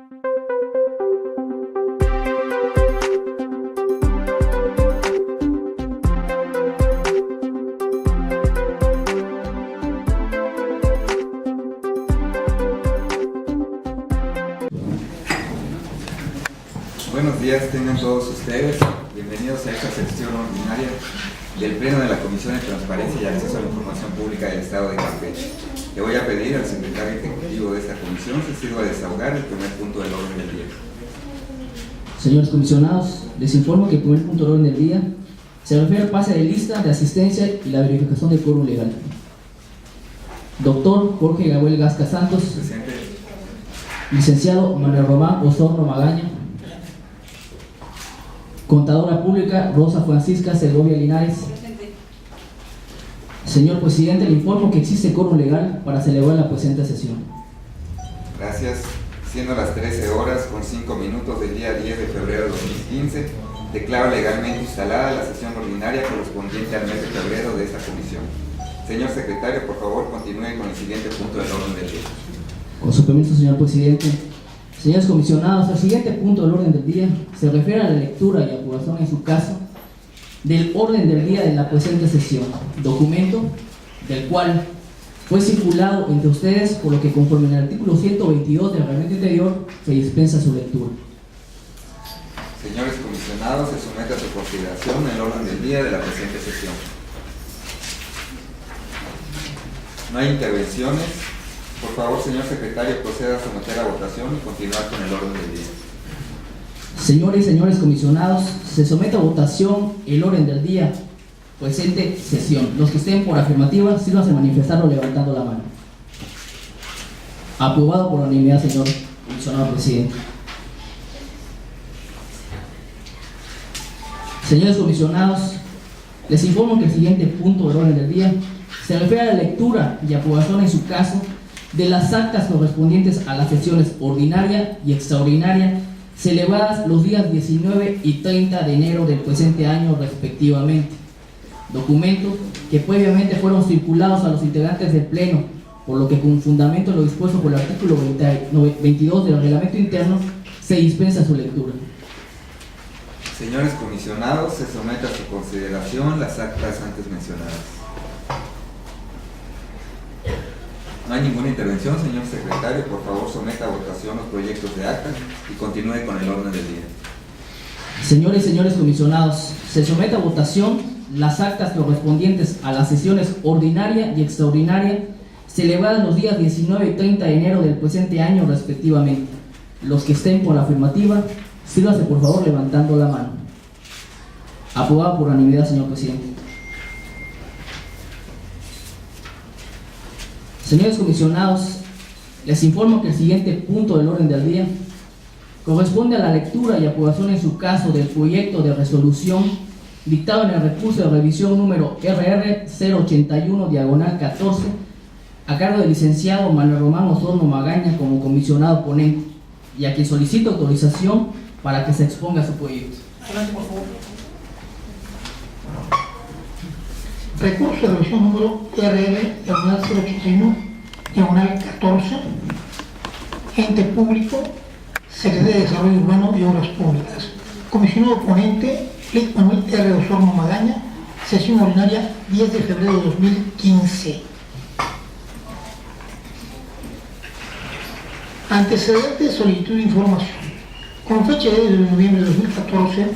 Buenos días, tengan todos ustedes. Bienvenidos a esta sección ordinaria del Pleno de la Comisión de Transparencia y Acceso a la Información Pública del Estado de Campeche. Le voy a pedir al secretario ejecutivo de esta comisión se sirva a desahogar el primer punto del orden del día. Señores comisionados, les informo que el primer punto del orden del día se refiere al pase de lista de asistencia y la verificación del quórum legal. Doctor Jorge Gabriel Gasca Santos. Presente. Licenciado Manuel Román Osorno Magaña. Contadora Pública Rosa Francisca Segovia Linares. Señor Presidente, le informo que existe quórum legal para celebrar la presente sesión. Gracias. Siendo las 13 horas con 5 minutos del día 10 de febrero de 2015, declaro legalmente instalada la sesión ordinaria correspondiente al mes de febrero de esta comisión. Señor secretario, por favor, continúe con el siguiente punto del orden del día. Con su permiso, señor Presidente. Señores comisionados, el siguiente punto del orden del día se refiere a la lectura y aprobación en su caso del orden del día de la presente sesión, documento del cual fue circulado entre ustedes, por lo que conforme al artículo 122 del reglamento interior se dispensa su lectura. Señores comisionados, se somete a su consideración el orden del día de la presente sesión. No hay intervenciones. Por favor, señor secretario, proceda a someter a votación y continuar con el orden del día. Señores y señores comisionados, se somete a votación el orden del día presente sesión. Los que estén por afirmativa, sírvanse a manifestarlo levantando la mano. Aprobado por unanimidad, señor comisionado presidente. Señores comisionados, les informo que el siguiente punto del orden del día se refiere a la lectura y aprobación en su caso de las actas correspondientes a las sesiones ordinaria y extraordinaria celebradas los días 19 y 30 de enero del presente año respectivamente. Documentos que previamente fueron circulados a los integrantes del Pleno, por lo que con fundamento en lo dispuesto por el artículo 22 del reglamento interno se dispensa su lectura. Señores comisionados, se somete a su consideración las actas antes mencionadas. No hay ninguna intervención, señor secretario. Por favor, someta a votación los proyectos de acta y continúe con el orden del día. Señores y señores comisionados, se somete a votación las actas correspondientes a las sesiones ordinaria y extraordinaria celebradas los días 19 y 30 de enero del presente año respectivamente. Los que estén por la afirmativa, sírvase por favor levantando la mano. Aprobado por unanimidad, señor presidente. Señores comisionados, les informo que el siguiente punto del orden del día corresponde a la lectura y aprobación en su caso del proyecto de resolución dictado en el recurso de revisión número RR 081/14 a cargo del licenciado Manuel Román Osorno Magaña como comisionado ponente, y a quien solicito autorización para que se exponga su proyecto. Adelante, por favor. Recurso de revisión número RR/081/14, ente público, Secretaría de Desarrollo Urbano y Obras Públicas. Comisionado ponente, Flick Manuel R. Osorno Magaña, sesión ordinaria 10 de febrero de 2015. Antecedentes, solicitud de información. Con fecha de 10 de noviembre de 2014,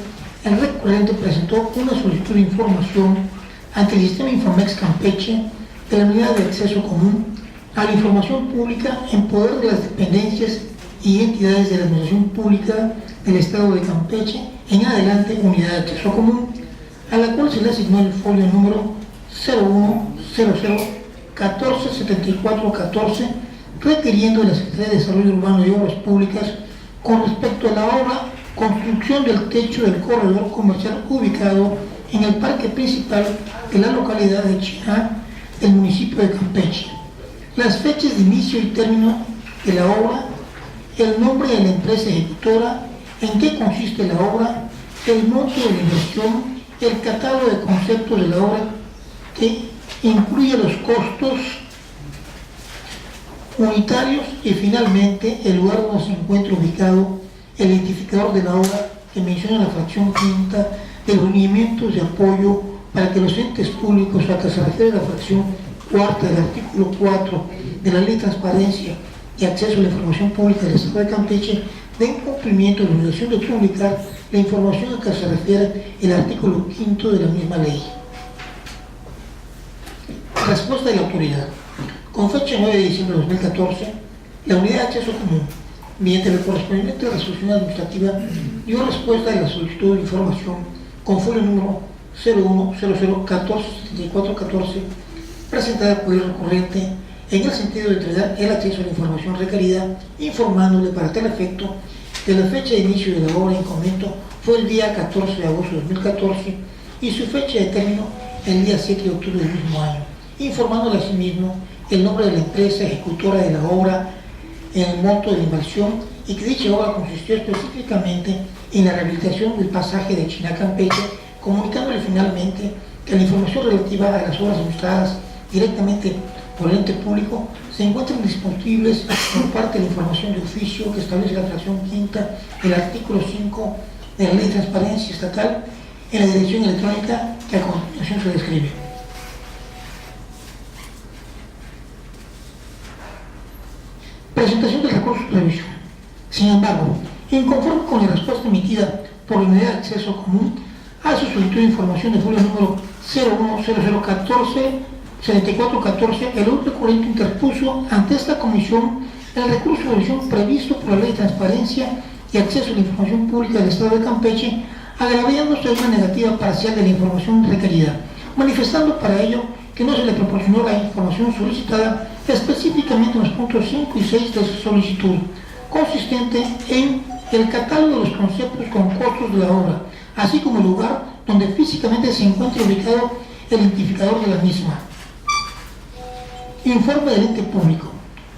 el recurrente presentó una solicitud de información ante el Sistema Infomex Campeche de la Unidad de Acceso Común a la Información Pública en poder de las dependencias y entidades de la Administración Pública del Estado de Campeche, en adelante Unidad de Acceso Común, a la cual se le asignó el folio número 0100147414, requiriendo de la Secretaría de Desarrollo Urbano y Obras Públicas con respecto a la obra construcción del techo del corredor comercial ubicado en el parque principal de la localidad de Chiná, del municipio de Campeche, las fechas de inicio y término de la obra, el nombre de la empresa ejecutora, en qué consiste la obra, el monto de la inversión, el catálogo de conceptos de la obra que incluye los costos unitarios y finalmente el lugar donde se encuentra ubicado el identificador de la obra que menciona la fracción quinta de los lineamientos de apoyo para que los entes públicos a que se refiere la fracción cuarta del artículo 4 de la Ley de Transparencia y Acceso a la Información Pública del Estado de Campeche den cumplimiento a la obligación de publicar la información a que se refiere el artículo 5 de la misma ley. Respuesta de la autoridad. Con fecha 9 de diciembre de 2014, la Unidad de Acceso Común, mediante la correspondiente resolución administrativa, dio respuesta a la solicitud de información con folio número 0100147414, presentada por el recurrente en el sentido de entregar el acceso a la información requerida, informándole para tal efecto que la fecha de inicio de la obra en comento fue el día 14 de agosto de 2014 y su fecha de término el día 7 de octubre del mismo año, informándole asimismo el nombre de la empresa ejecutora de la obra, en el monto de la inversión y que dicha obra consistió específicamente en la rehabilitación del pasaje de Chinacampeche, comunicándole finalmente que la información relativa a las obras administradas directamente por el ente público se encuentran disponibles por parte de la información de oficio que establece la fracción quinta del artículo 5 de la Ley de Transparencia Estatal en la dirección electrónica que a continuación se describe. Presentación del recurso de revisión. Sin embargo, inconforme con la respuesta emitida por la Unidad de Acceso Común a su solicitud de información de folio número 010014-7414, el recurrente interpuso ante esta comisión el recurso de revisión previsto por la Ley de Transparencia y Acceso a la Información Pública del Estado de Campeche, agraviándose una negativa parcial de la información requerida, manifestando para ello que no se le proporcionó la información solicitada específicamente en los puntos 5 y 6 de su solicitud, consistente en el catálogo de los conceptos con costos de la obra, así como el lugar donde físicamente se encuentra ubicado el identificador de la misma. Informe del ente público.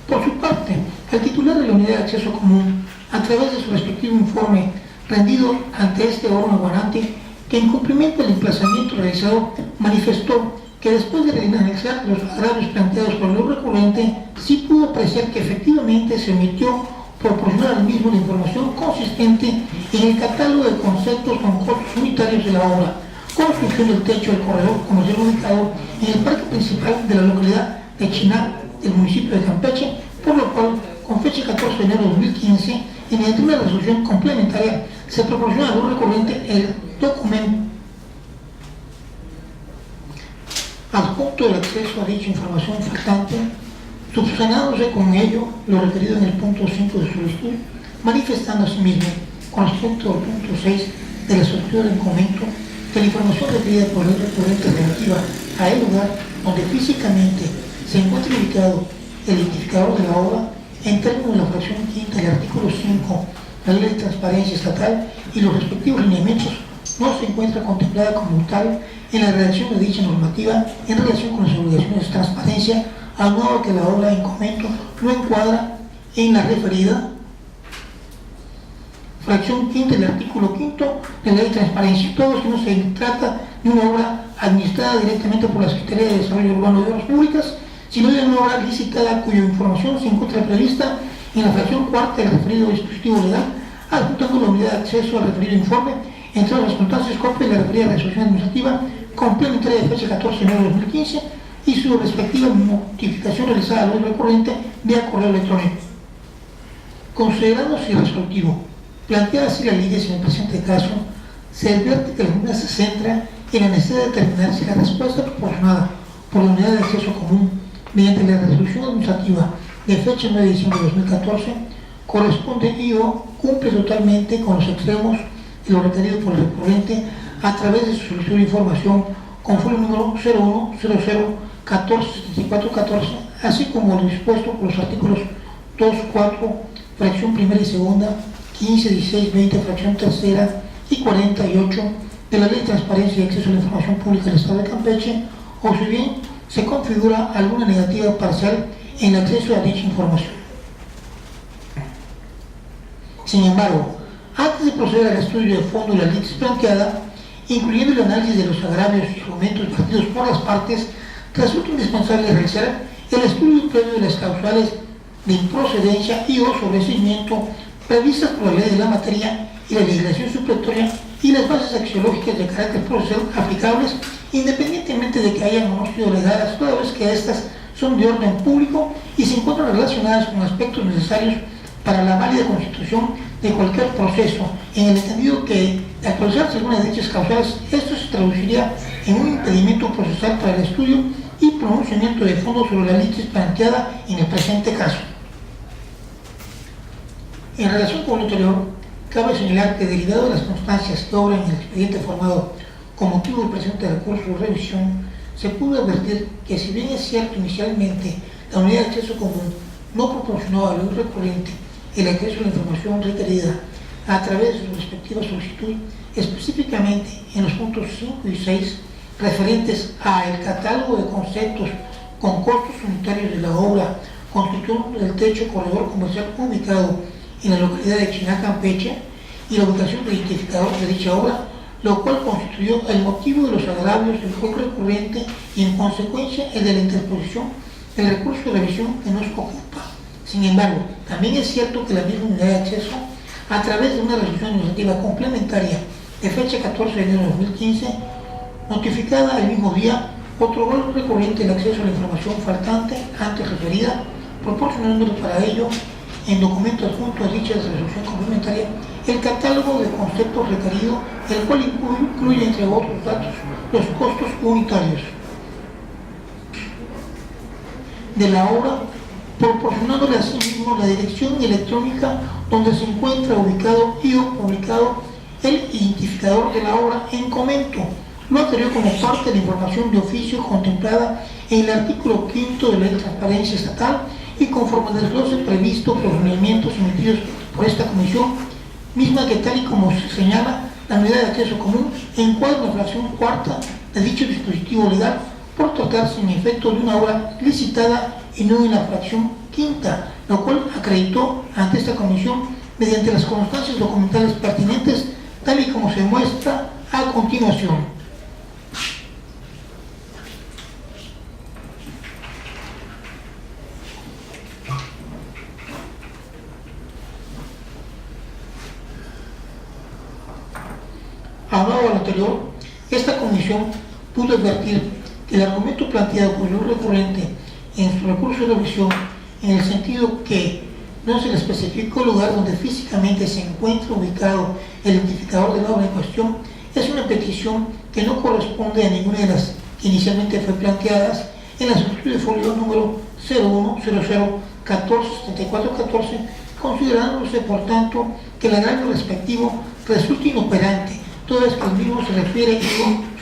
Por su parte, el titular de la Unidad de Acceso Común, a través de su respectivo informe rendido ante este órgano guarante, que en cumplimiento del emplazamiento realizado, manifestó que después de analizar los agravios planteados por el recurrente, sí pudo apreciar que efectivamente se omitió proporcionar al mismo la información consistente en el catálogo de conceptos con costos unitarios de la obra, construcción del techo del corredor comercial ubicado en el parque principal de la localidad de Chiná, del municipio de Campeche, por lo cual, con fecha 14 de enero de 2015, y mediante una resolución complementaria, se proporciona al recurrente el documento adjunto del acceso a dicha información faltante, subsanándose con ello lo requerido en el punto 5 de su solicitud, manifestando asimismo, con respecto al punto 6 de la solicitud del comento, que la información requerida por el recurrente relativa a el lugar donde físicamente se encuentra ubicado el identificador de la obra, en términos de la fracción quinta del artículo 5 de la Ley de Transparencia Estatal y los respectivos lineamientos, no se encuentra contemplada como tal en la redacción de dicha normativa en relación con las obligaciones de transparencia, al modo que la obra en comento no encuadra en la referida fracción quinta del artículo 5 de la Ley de Transparencia. Todo que no se trata de una obra administrada directamente por la Secretaría de Desarrollo Urbano de Obras Públicas, sino de una obra licitada cuya información se encuentra prevista en la fracción cuarta del referido dispositivo legal, adjuntando la unidad de acceso al referido informe, entre otras circunstancias, copia de la referida resolución administrativa complementaria de fecha 14 de enero de 2015 y su respectiva notificación realizada al recurrente vía correo electrónico. Considerándose resolutivo plantear así la lides en el presente caso, se advierte que la misma se centra en la necesidad de determinar si la respuesta proporcionada por la Unidad de Acceso Común mediante la resolución administrativa de fecha 9 de diciembre de 2014 corresponde y o cumple totalmente con los extremos de lo requerido por el recurrente a través de su solicitud de información con folio número 0100147414, así como lo dispuesto por los artículos 2, 4, fracción primera y segunda, 15, 16, 20, fracción tercera y 48 de la Ley de Transparencia y Acceso a la Información Pública del Estado de Campeche, o si bien se configura alguna negativa parcial en el acceso a dicha información. Sin embargo, antes de proceder al estudio de fondo de la litis planteada, incluyendo el análisis de los agravios y argumentos vertidos por las partes, resulta indispensable realizar el estudio previo de las causales de improcedencia y o sobreseimiento previstas por la ley de la materia y la legislación supletoria y las bases axiológicas de carácter procesal aplicables, independientemente de que hayan o no sido legadas, toda vez que éstas son de orden público y se encuentran relacionadas con aspectos necesarios para la válida constitución de cualquier proceso, en el entendido que, al actualizarse alguna de dichas causales, esto se traduciría en un impedimento procesal para el estudio y pronunciamiento de fondo sobre la litis planteada en el presente caso. En relación con lo anterior, cabe señalar que, derivado de las constancias que obran en el expediente formado con motivo del presente recurso de revisión, se pudo advertir que, si bien es cierto inicialmente la unidad de acceso común no proporcionó al recurrente el acceso a la información requerida a través de su respectiva solicitud, específicamente en los puntos 5 y 6 referentes al catálogo de conceptos con costos unitarios de la obra, construcción del techo corredor comercial ubicado en la localidad de Chiná, Campeche, y la ubicación del identificador de dicha obra, lo cual constituyó el motivo de los agravios del juez recurrente y, en consecuencia, el de la interposición del recurso de revisión que nos ocupa. Sin embargo, también es cierto que la misma unidad de acceso, a través de una resolución administrativa complementaria de fecha 14 de enero de 2015, notificada el mismo día, otorgó al recurrente el acceso a la información faltante antes referida, proporcionándole para ello, en documento adjunto a dicha resolución complementaria, el catálogo de conceptos requerido, el cual incluye, entre otros datos, los costos unitarios de la obra, proporcionándole asimismo la dirección electrónica donde se encuentra ubicado y o publicado el identificador de la obra en comento, lo anterior como parte de la información de oficio contemplada en el artículo 5 de la Ley de Transparencia Estatal y conforme al desglose previsto por los lineamientos emitidos por esta comisión, misma que, tal y como se señala, la unidad de acceso común encuadra la fracción cuarta de dicho dispositivo legal por tratarse en efecto de una obra licitada y no en la fracción quinta, lo cual acreditó ante esta comisión mediante las constancias documentales pertinentes, tal y como se muestra a continuación. Hablado de lo anterior, esta comisión pudo advertir que el argumento planteado por el recurrente en su recurso de revisión, en el sentido que no se le especificó el lugar donde físicamente se encuentra ubicado el identificador de la obra en cuestión, es una petición que no corresponde a ninguna de las que inicialmente fue planteadas en la solicitud de folio número 0100147414, considerándose por tanto que el agravio respectivo resulta inoperante, toda vez que el mismo se refiere y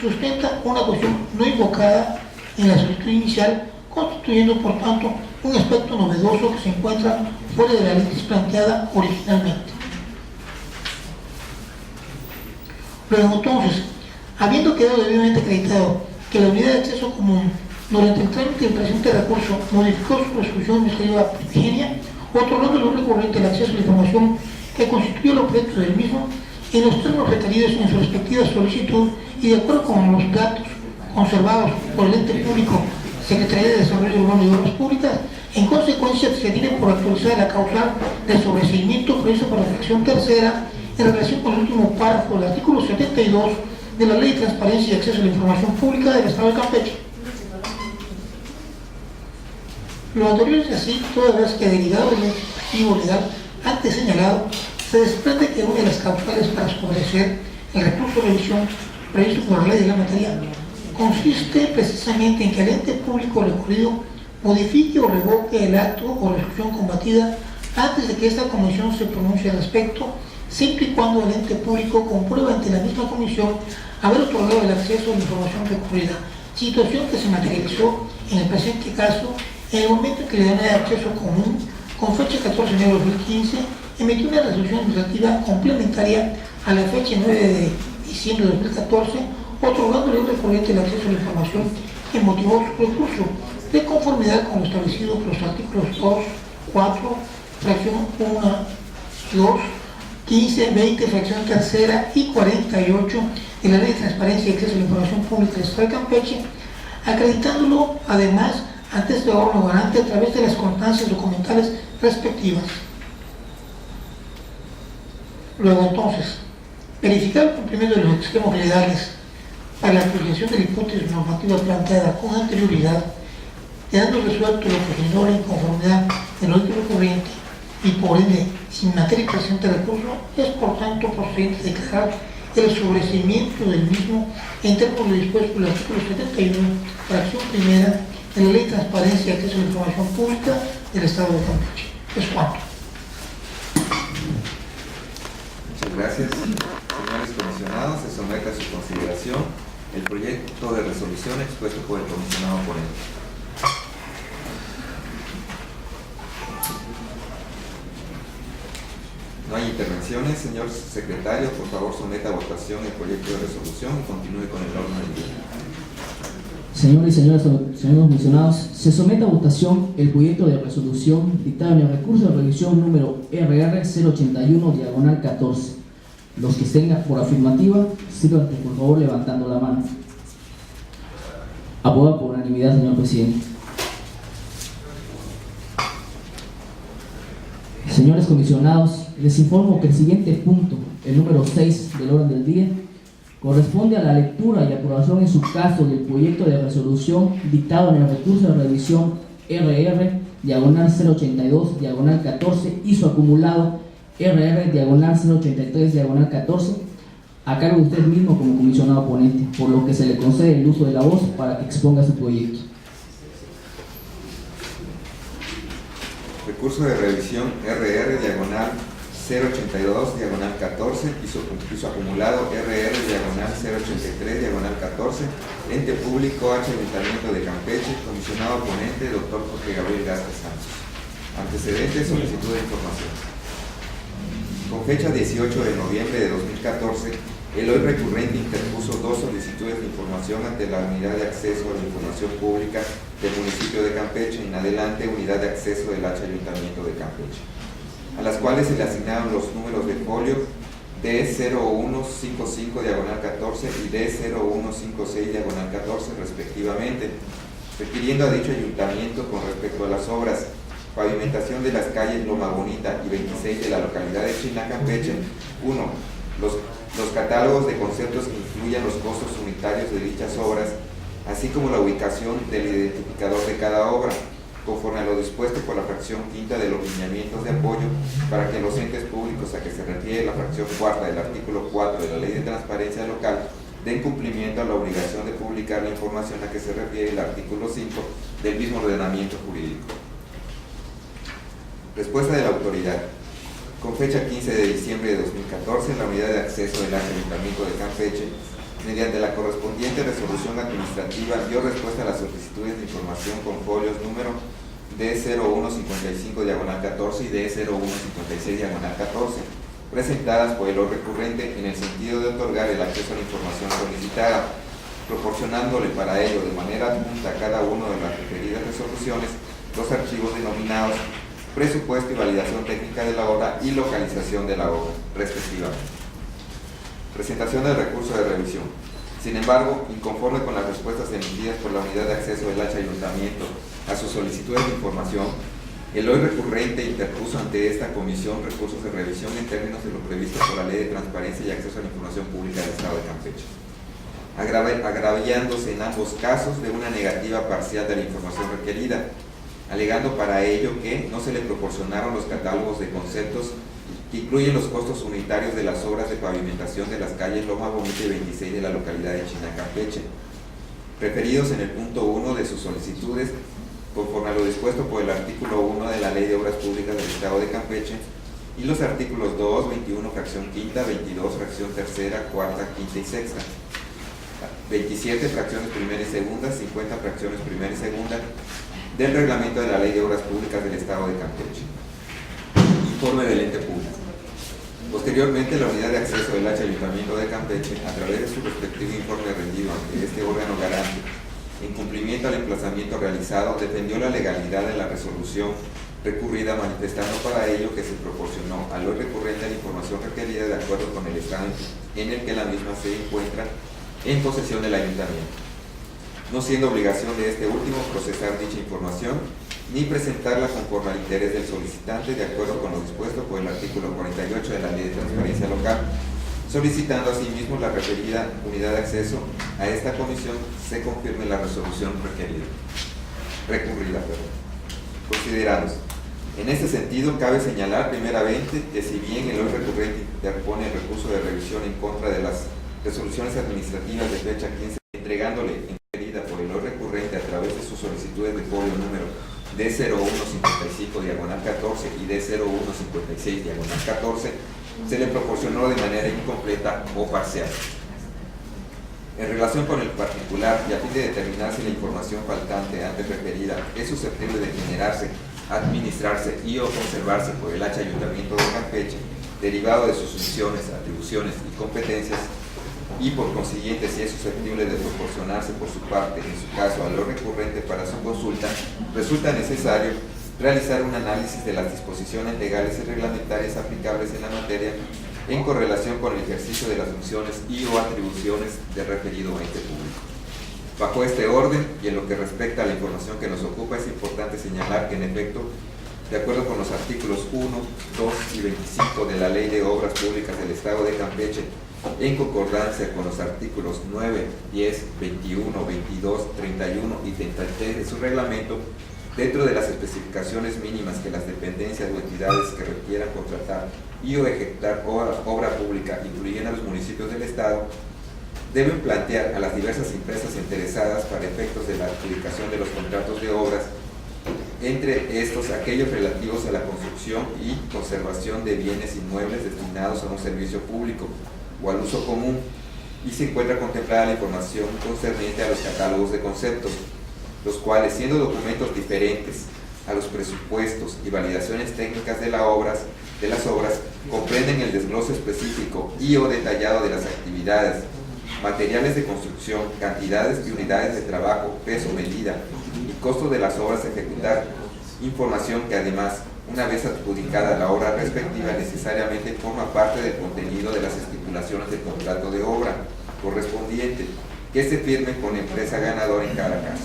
sustenta una cuestión no invocada en la solicitud inicial, constituyendo por tanto un aspecto novedoso que se encuentra fuera de la litis planteada originalmente. Luego entonces, habiendo quedado debidamente acreditado que la unidad de acceso común durante el trámite del presente recurso modificó su resolución administrativa primigenia, otorgando al recurrente el acceso a la información que constituyó el objeto del mismo en los términos requeridos en su respectiva solicitud y de acuerdo con los datos conservados por el ente público Secretaría de Desarrollo Urbano y Obras Públicas, en consecuencia se tiene por actualizar la causal de sobreseimiento previsto para la fracción tercera en relación con el último párrafo del artículo 72 de la Ley de Transparencia y Acceso a la Información Pública del Estado de Campeche. Lo anterior es así, toda vez que, derivado del dispositivo legal antes señalado, se desprende que una de las causales para establecer el recurso de revisión previsto por la ley de la materia consiste precisamente en que el ente público recurrido modifique o revoque el acto o resolución combatida antes de que esta comisión se pronuncie al respecto, siempre y cuando el ente público comprueba ante la misma comisión haber otorgado el acceso a la información recurrida, situación que se materializó en el presente caso en el momento en que la unidad de acceso común, con fecha 14 de enero de 2015, emitió una resolución administrativa complementaria a la fecha 9 de diciembre de 2014, otorgándole al recurrente el acceso a la información que motivó su recurso, de conformidad con lo establecido por los artículos 2, 4, fracción 1, 2, 15, 20, fracción tercera y 48 de la Ley de Transparencia y Acceso a la Información Pública del Estado de Campeche, acreditándolo además ante este órgano garante a través de las constancias documentales respectivas. Luego, entonces, verificar el cumplimiento de los extremos legales para la apreciación de la hipótesis normativa planteada con anterioridad, quedando resuelto lo que generó la inconformidad del órgano corriente y por ende sin materia presente recurso, es por tanto procedente declarar el sobreseimiento del mismo en términos de dispuesto en el artículo 71, fracción primera de la Ley de Transparencia y Acceso a la Información Pública del Estado de Campeche. Es cuanto. Muchas gracias. Señores comisionados, se somete a su consideración el proyecto de resolución expuesto por el comisionado ponente. No hay intervenciones. Señor secretario, por favor, someta a votación el proyecto de resolución y continúe con el orden del día. Señores y señores comisionados, se somete a votación el proyecto de resolución dictado en el recurso de revisión número RR 081/14. Los que estén por afirmativa, sigan por favor levantando la mano. Aprobado por unanimidad, señor presidente. Señores comisionados, les informo que el siguiente punto, el número 6 del orden del día, corresponde a la lectura y aprobación en su caso del proyecto de resolución dictado en el recurso de revisión RR 082/14 y su acumulado RR 083/14 a cargo de usted mismo como comisionado ponente, por lo que se le concede el uso de la voz para que exponga su proyecto. Recurso de revisión RR 082/14 y su acumulado RR 083/14, ente público H Ayuntamiento de Campeche, comisionado ponente Dr. Jorge Gabriel Gasca Santos. Antecedentes, solicitud de información. Con fecha 18 de noviembre de 2014, el hoy recurrente interpuso dos solicitudes de información ante la Unidad de Acceso a la Información Pública del municipio de Campeche, en adelante Unidad de Acceso del H Ayuntamiento de Campeche, a las cuales se le asignaron los números de folio D0155/14 y D0156/14 respectivamente, requiriendo a dicho ayuntamiento con respecto a las obras pavimentación de las calles Loma Bonita y 26 de la localidad de China, Campeche. 1. Los catálogos de conceptos que incluyan los costos unitarios de dichas obras, así como la ubicación del identificador de cada obra, conforme a lo dispuesto por la fracción quinta de los lineamientos de apoyo, para que los entes públicos a que se refiere la fracción cuarta del artículo 4 de la Ley de Transparencia Local den cumplimiento a la obligación de publicar la información a que se refiere el artículo 5 del mismo ordenamiento jurídico. Respuesta de la autoridad. Con fecha 15 de diciembre de 2014, la Unidad de Acceso del Ayuntamiento de Campeche, mediante la correspondiente resolución administrativa, dio respuesta a las solicitudes de información con folios número D0155/14 y D0156/14, presentadas por el hoy recurrente en el sentido de otorgar el acceso a la información solicitada, proporcionándole para ello de manera adjunta a cada una de las referidas resoluciones los archivos denominados presupuesto y validación técnica de la obra y localización de la obra, respectivamente. Presentación del recurso de revisión. Sin embargo, inconforme con las respuestas emitidas por la Unidad de Acceso del H Ayuntamiento a sus solicitudes de información, el hoy recurrente interpuso ante esta comisión recursos de revisión en términos de lo previsto por la Ley de Transparencia y Acceso a la Información Pública del Estado de Campeche, agraviándose en ambos casos de una negativa parcial de la información requerida, alegando para ello que no se le proporcionaron los catálogos de conceptos que incluyen los costos unitarios de las obras de pavimentación de las calles Loma Bonita y 26 de la localidad de China, Campeche, referidos en el punto 1 de sus solicitudes, conforme a lo dispuesto por el artículo 1 de la Ley de Obras Públicas del Estado de Campeche, y los artículos 2, 21, fracción quinta, 22, fracción tercera, cuarta, quinta y sexta, 27, fracciones primera y segunda, 50, fracciones primera y segunda, del reglamento de la Ley de Obras Públicas del Estado de Campeche. Informe del ente público. Posteriormente, la Unidad de Acceso del H Ayuntamiento de Campeche, a través de su respectivo informe rendido ante este órgano garante, en cumplimiento al emplazamiento realizado, defendió la legalidad de la resolución recurrida, manifestando para ello que se proporcionó al hoy recurrente la información requerida de acuerdo con el estado en el que la misma se encuentra en posesión del Ayuntamiento. no siendo obligación de este último procesar dicha información ni presentarla conforme al interés del solicitante, de acuerdo con lo dispuesto por el artículo 48 de la Ley de Transparencia Local, solicitando asimismo la referida unidad de acceso a esta comisión se confirme la resolución recurrida. Considerados. En este sentido, cabe señalar primeramente que si bien el hoy recurrente interpone el recurso de revisión en contra de las resoluciones administrativas de fecha 15, entregándole en referida por el hoy recurrente a través de sus solicitudes de folio número D0155/14 y D0156/14, se le proporcionó de manera incompleta o parcial. En relación con el particular y a fin de determinar si la información faltante antes referida es susceptible de generarse, administrarse y o conservarse por el H Ayuntamiento de Campeche, derivado de sus funciones, atribuciones y competencias, y por consiguiente si es susceptible de proporcionarse por su parte, en su caso a lo recurrente para su consulta, resulta necesario realizar un análisis de las disposiciones legales y reglamentarias aplicables en la materia en correlación con el ejercicio de las funciones y o atribuciones del referido ente público. Bajo este orden y en lo que respecta a la información que nos ocupa, es importante señalar que en efecto, de acuerdo con los artículos 1, 2 y 25 de la Ley de Obras Públicas del Estado de Campeche, en concordancia con los artículos 9, 10, 21, 22, 31 y 33 de su reglamento, dentro de las especificaciones mínimas que las dependencias o entidades que requieran contratar y o ejecutar obra pública, incluyendo a los municipios del Estado, deben plantear a las diversas empresas interesadas para efectos de la adjudicación de los contratos de obras, entre estos aquellos relativos a la construcción y conservación de bienes inmuebles destinados a un servicio público o al uso común, y se encuentra contemplada la información concerniente a los catálogos de conceptos, los cuales, siendo documentos diferentes a los presupuestos y validaciones técnicas de las obras, comprenden el desglose específico y o detallado de las actividades, materiales de construcción, cantidades y unidades de trabajo, peso, medida y costo de las obras a ejecutar, información que además, una vez adjudicada la obra respectiva, necesariamente forma parte del contenido de las estipulaciones del contrato de obra correspondiente, que se firme con la empresa ganadora en cada caso.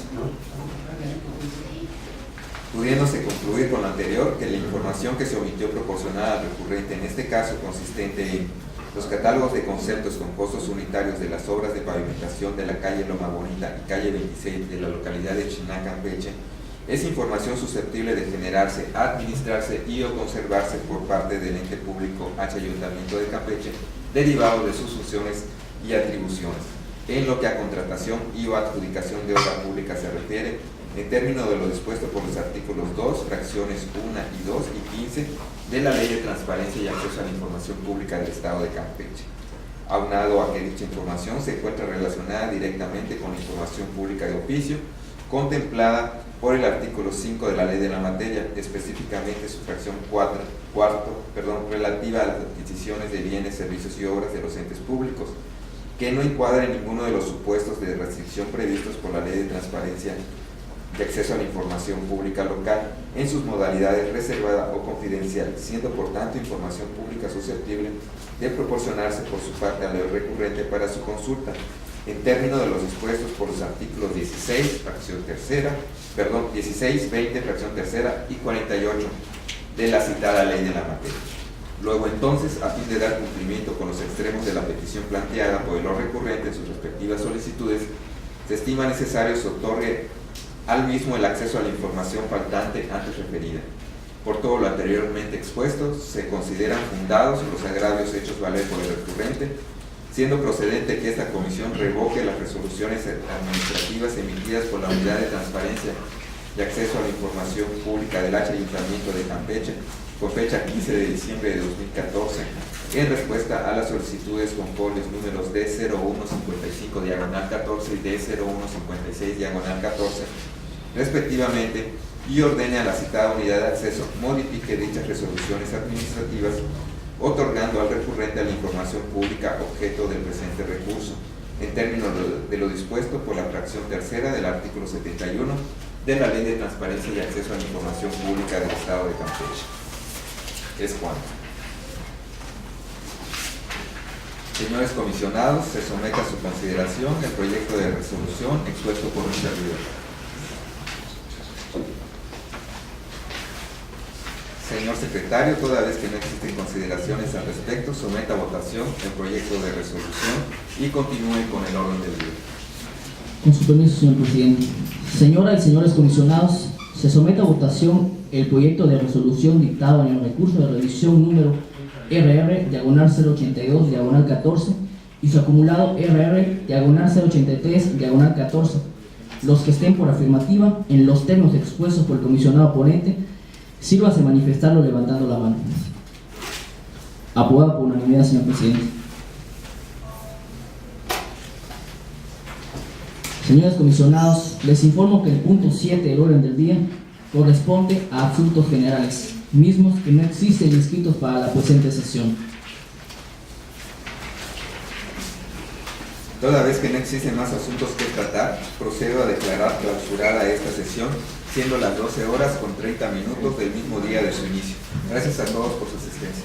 Pudiéndose concluir con lo anterior que la información que se omitió proporcionada al recurrente, en este caso consistente en los catálogos de conceptos con costos unitarios de las obras de pavimentación de la calle Loma Bonita y calle 26 de la localidad de Chiná, Campeche, es información susceptible de generarse, administrarse y o conservarse por parte del ente público H Ayuntamiento de Campeche, derivado de sus funciones y atribuciones, en lo que a contratación y o adjudicación de obra pública se refiere, en términos de lo dispuesto por los artículos 2, fracciones 1 y 2 y 15 de la Ley de Transparencia y Acceso a la Información Pública del Estado de Campeche. Aunado a que dicha información se encuentra relacionada directamente con la información pública de oficio, contemplada por el artículo 5 de la Ley de la Materia, específicamente su fracción relativa a las adquisiciones de bienes, servicios y obras de los entes públicos, que no encuadra en ninguno de los supuestos de restricción previstos por la Ley de Transparencia de Acceso a la Información Pública Local en sus modalidades reservada o confidencial, siendo por tanto información pública susceptible de proporcionarse por su parte al recurrente para su consulta, en términos de los dispuestos por los artículos 16, 20, fracción tercera y 48 de la citada Ley de la Materia. Luego entonces, a fin de dar cumplimiento con los extremos de la petición planteada por el recurrente en sus respectivas solicitudes, se estima necesario se otorgue al mismo el acceso a la información faltante antes referida. Por todo lo anteriormente expuesto, se consideran fundados los agravios hechos valer por el recurrente, siendo procedente que esta comisión revoque las resoluciones administrativas emitidas por la Unidad de Transparencia y Acceso a la Información Pública del H Ayuntamiento de Campeche, con fecha 15 de diciembre de 2014, en respuesta a las solicitudes con folios números D0155/14 y D0156/14, respectivamente, y ordene a la citada unidad de acceso modifique dichas resoluciones administrativas, otorgando al recurrente la información pública objeto del presente recurso, en términos de lo dispuesto por la fracción tercera del artículo 71 de la Ley de Transparencia y Acceso a la Información Pública del Estado de Campeche. Es cuanto. Señores comisionados, se somete a su consideración el proyecto de resolución expuesto por un servidor. Señor secretario, toda vez que no existen consideraciones al respecto, someta a votación el proyecto de resolución y continúe con el orden del día. Con su permiso, señor presidente. Señoras y señores comisionados, se somete a votación el proyecto de resolución dictado en el recurso de revisión número RR/082/14 y su acumulado RR/083/14, los que estén por afirmativa en los términos expuestos por el comisionado ponente, sírvase manifestarlo levantando la mano. Aprobado por unanimidad, señor presidente. Señores comisionados, les informo que el punto 7 del orden del día corresponde a asuntos generales, mismos que no existen inscritos para la presente sesión. Toda vez que no existen más asuntos que tratar, procedo a declarar clausurada esta sesión, siendo las 12 horas con 30 minutos del mismo día de su inicio. Gracias a todos por su asistencia.